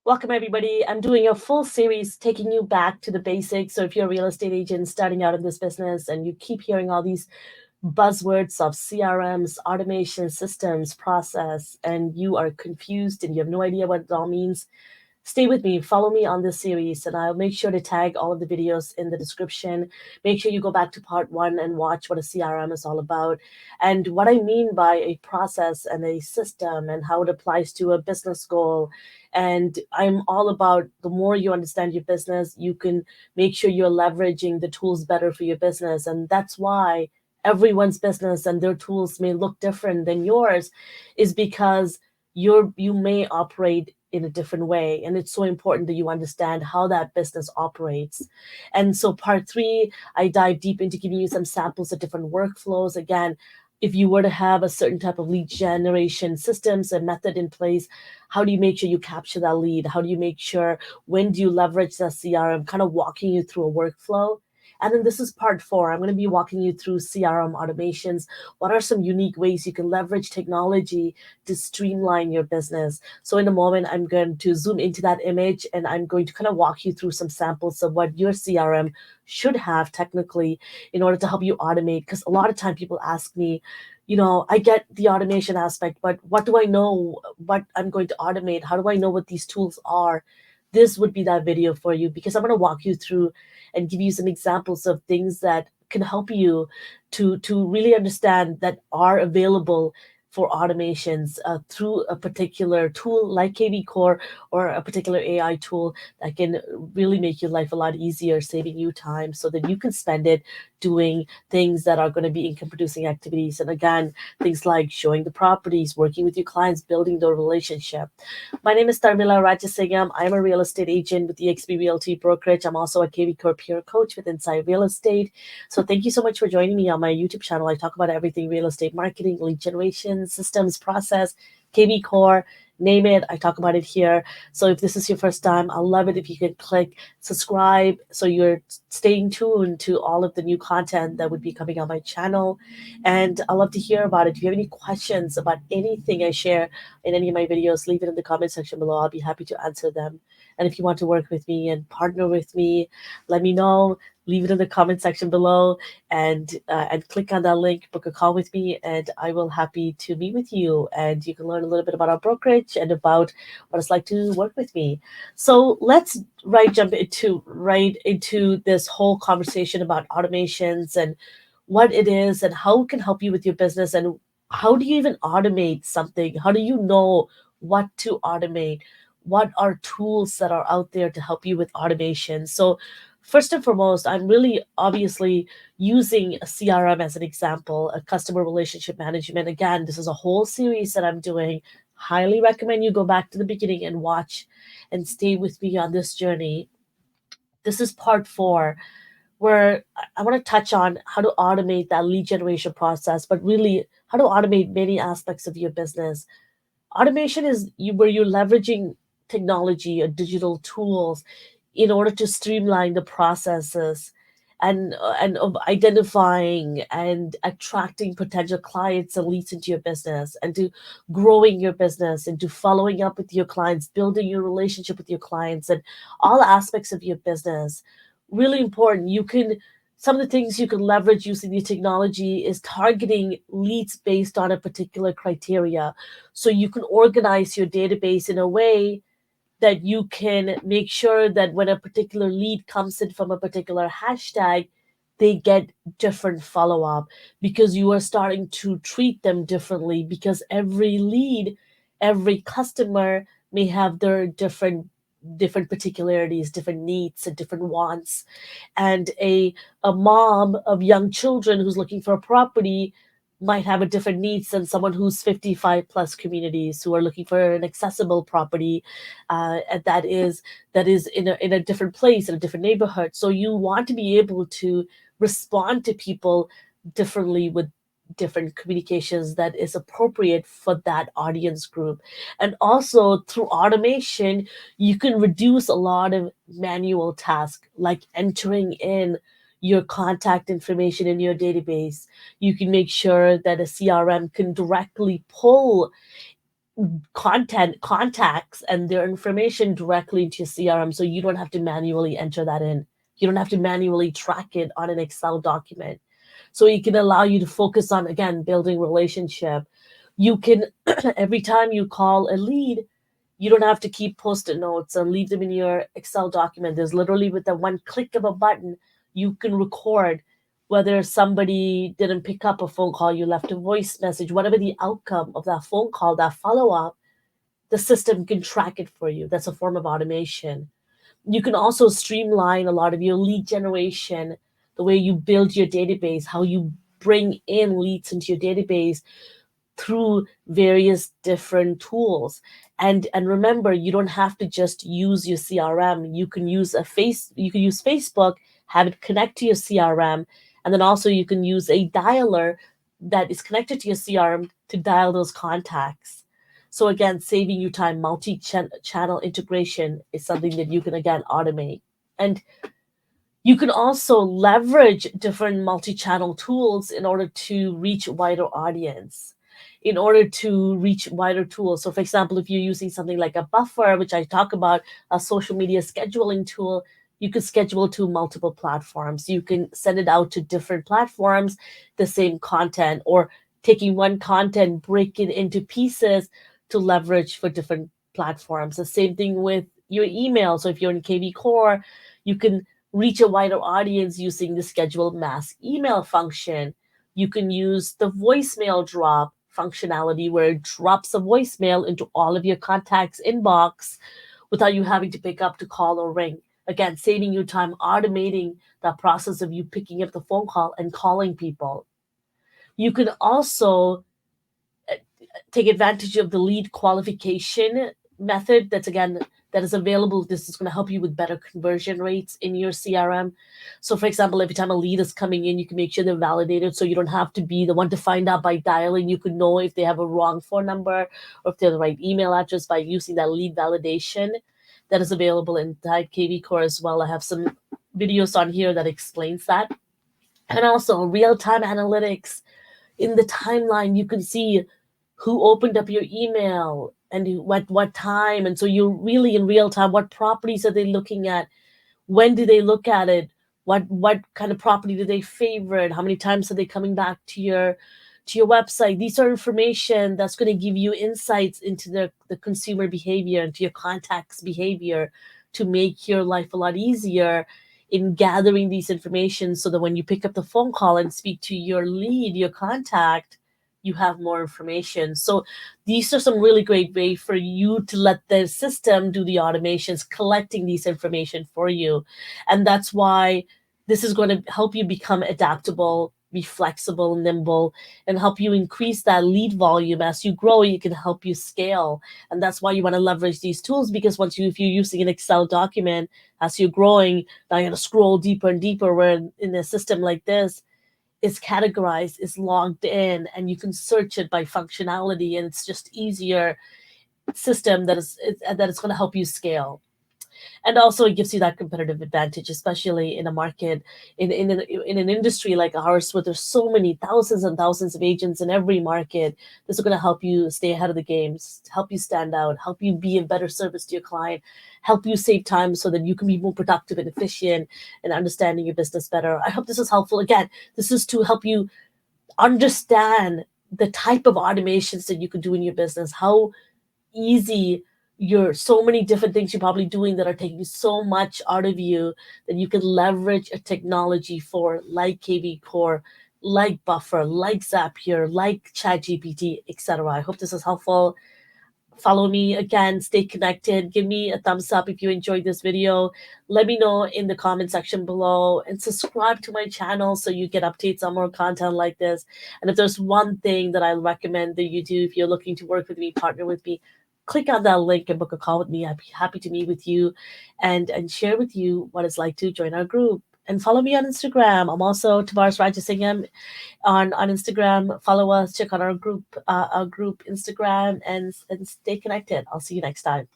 Welcome, everybody. I'm doing a full series taking you back to the basics. So if you're a real estate agent starting out in this business and you keep hearing all these buzzwords of CRMs, automation systems, process, and you are confused and you have no idea what it all means, stay with me, follow me on this series, and I'll make sure to tag all of the videos in the description. Make sure you go back to part 1 and watch what a CRM is all about and what I mean by a process and a system and how it applies to a business goal. And I'm all about the more you understand your business, you can make sure you're leveraging the tools better for your business. And that's why everyone's business and their tools may look different than yours, is because you may operate in a different way, and it's so important that you understand how that business operates. And so part 3, I dive deep into giving you some samples of different workflows. Again, if you were to have a certain type of lead generation systems and method in place, how do you make sure you capture that lead? How do you make sure, when do you leverage that CRM? Kind of walking you through a workflow. And then this is part 4. I'm going to be walking you through CRM automations. What are some unique ways you can leverage technology to streamline your business? So in a moment, I'm going to zoom into that image and I'm going to kind of walk you through some samples of what your CRM should have technically in order to help you automate. Because a lot of time people ask me, I get the automation aspect, but what do I know what I'm going to automate? How do I know what these tools are? This would be that video for you, because I'm going to walk you through and give you some examples of things that can help you to really understand that are available for automations through a particular tool like kvCORE or a particular AI tool that can really make your life a lot easier, saving you time so that you can spend it doing things that are going to be income producing activities. And again, things like showing the properties, working with your clients, building the relationship. My name is Tharmila Rajasingam. I'm a real estate agent with eXp Realty Brokerage. I'm also a kvCORE peer coach with Inside Real Estate. So thank you so much for joining me on my YouTube channel. I talk about everything real estate marketing, lead generation, systems, process, kvCORE, name it. I talk about it here. So if this is your first time, I'll love it if you could click subscribe so you're staying tuned to all of the new content that would be coming on my channel. And I'd love to hear about it. If you have any questions about anything I share in any of my videos, leave it in the comment section below. I'll be happy to answer them. And if you want to work with me and partner with me, let me know. Leave it in the comment section below and click on that link, book a call with me, and I will happy to meet with you. And you can learn a little bit about our brokerage and about what it's like to work with me. So let's jump into this whole conversation about automations and what it is and how it can help you with your business. And how do you even automate something? How do you know what to automate? What are tools that are out there to help you with automation? So first and foremost, I'm really obviously using a CRM as an example, a customer relationship management. Again, this is a whole series that I'm doing. Highly recommend you go back to the beginning and watch and stay with me on this journey. This is part 4, where I want to touch on how to automate that lead generation process, but really how to automate many aspects of your business. Automation is where you're leveraging technology or digital tools in order to streamline the processes and of identifying and attracting potential clients and leads into your business, and to growing your business, and to following up with your clients, building your relationship with your clients, and all aspects of your business. Really important. Some of the things you can leverage using the technology is targeting leads based on a particular criteria. So you can organize your database in a way that you can make sure that when a particular lead comes in from a particular hashtag, they get different follow-up, because you are starting to treat them differently, because every lead, every customer may have their different particularities, different needs and different wants. And a mom of young children who's looking for a property might have a different needs than someone who's 55 plus communities who are looking for an accessible property, and that is in a different place, in a different neighborhood. So you want to be able to respond to people differently with different communications that is appropriate for that audience group. And also through automation, you can reduce a lot of manual tasks, like entering in your contact information in your database. You can make sure that a CRM can directly pull contacts and their information directly into your CRM, so you don't have to manually enter that in. You don't have to manually track it on an Excel document. So it can allow you to focus on, again, building relationship. You can every time you call a lead, you don't have to keep post-it notes and leave them in your Excel document. There's literally, with the one click of a button, you can record whether somebody didn't pick up a phone call, you left a voice message, whatever the outcome of that phone call, that follow-up, the system can track it for you. That's a form of automation. You can also streamline a lot of your lead generation, the way you build your database, how you bring in leads into your database through various different tools. And remember, you don't have to just use your CRM. You can use Facebook, have it connect to your CRM, and then also you can use a dialer that is connected to your CRM to dial those contacts. So again, saving you time. Multi-channel integration is something that you can, again, automate. And you can also leverage different multi-channel tools in order to reach a wider audience, in order to reach wider tools. So for example, if you're using something like a Buffer, which I talk about, a social media scheduling tool, you could schedule to multiple platforms. You can send it out to different platforms, the same content, or taking one content, break it into pieces to leverage for different platforms. The same thing with your email. So if you're in kvCORE, you can reach a wider audience using the scheduled mass email function. You can use the voicemail drop functionality, where it drops a voicemail into all of your contacts' inbox without you having to pick up to call or ring. Again, saving you time, automating that process of you picking up the phone call and calling people. You can also take advantage of the lead qualification method that is available. This is going to help you with better conversion rates in your CRM. So for example, every time a lead is coming in, you can make sure they're validated, so you don't have to be the one to find out by dialing. You can know if they have a wrong phone number or if they're the right email address by using that lead validation that is available inside kvCORE as well. I have some videos on here that explains that. And also real-time analytics. In the timeline, you can see who opened up your email and what time. And so you're really in real time, what properties are they looking at? When do they look at it? What kind of property do they favorite? How many times are they coming back to your website? These are information that's going to give you insights into the consumer behavior, into your contacts' behavior, to make your life a lot easier in gathering these information, so that when you pick up the phone call and speak to your lead, your contact, you have more information. So these are some really great ways for you to let the system do the automations, collecting these information for you. And that's why this is going to help you become adaptable, be flexible, nimble, and help you increase that lead volume. As you grow, it can help you scale. And that's why you want to leverage these tools, because if you're using an Excel document, as you're growing, now you're going to scroll deeper and deeper, where in a system like this, is categorized, is logged in, and you can search it by functionality, and it's just easier system that is going to help you scale. And also it gives you that competitive advantage, especially in a market, in an industry like ours, where there's so many thousands and thousands of agents in every market. This is going to help you stay ahead of the games, help you stand out, help you be a better service to your client, help you save time so that you can be more productive and efficient and understanding your business better. I hope this is helpful. Again, this is to help you understand the type of automations that you could do in your business, how easy you're so many different things you're probably doing that are taking so much out of you, that you can leverage a technology for, like kvCORE, like Buffer, like Zapier, like ChatGPT, etc. I hope this is helpful. Follow me again, stay connected. Give me a thumbs up if you enjoyed this video. Let me know in the comment section below, and subscribe to my channel so you get updates on more content like this. And if there's one thing that I recommend that you do if you're looking to work with me, partner with me, click on that link and book a call with me. I'd be happy to meet with you and share with you what it's like to join our group. And follow me on Instagram. I'm also Tavares Rajasingam on Instagram. Follow us, check out our group Instagram, and stay connected. I'll see you next time.